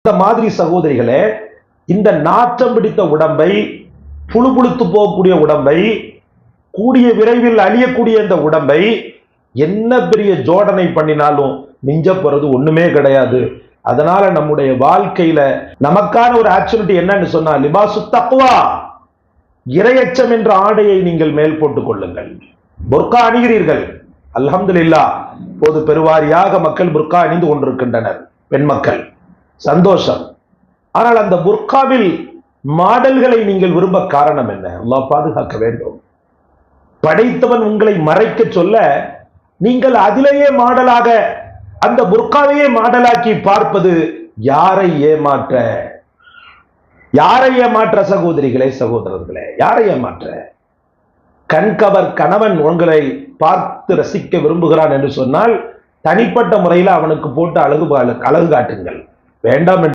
இந்த மாதிரி சகோதரிகளே, இந்த நாற்றம் பிடித்த உடம்பை, புழுபுழுத்து போகக்கூடிய உடம்பை, கூடிய விரைவில் அழியக்கூடிய இந்த உடம்பை என்ன பெரிய ஜோடனை பண்ணினாலும் மிஞ்ச போறது ஒண்ணுமே கிடையாது. அதனால நம்முடைய வாழ்க்கையில நமக்கான ஒரு ஆக்சுவலிட்டி என்னன்னு சொன்னா, லிபாசு தக்வா, இரையச்சம் என்ற ஆடையை நீங்கள் மேல் போட்டுக் கொள்ளுங்கள். புர்கா அணிகிறீர்கள், அல்ஹம்துலில்லாஹ். போது பெருவாரியாக மக்கள் புர்கா அணிந்து கொண்டிருக்கின்றனர், பெண் மக்கள், சந்தோஷம். ஆனால் அந்த புர்காவில் மாடல்களை நீங்கள் விரும்ப காரணம் என்ன? அல்லாஹ் பாதுகாக்க வேண்டும். படைத்தவன் உங்களை மறைக்க சொல்ல நீங்கள் அதிலேயே மாடலாக, அந்த புர்காவையே மாடலாக்கி பார்ப்பது யாரை ஏமாற்ற? யாரை ஏமாற்ற சகோதரிகளே, சகோதரர்களே? யாரை ஏமாற்ற? கண்கவர் கணவன் உங்களை பார்த்து ரசிக்க விரும்புகிறான் என்று சொன்னால் தனிப்பட்ட முறையில் அவனுக்கு போட்டு அழகு காட்டுங்கள். வேண்டாம்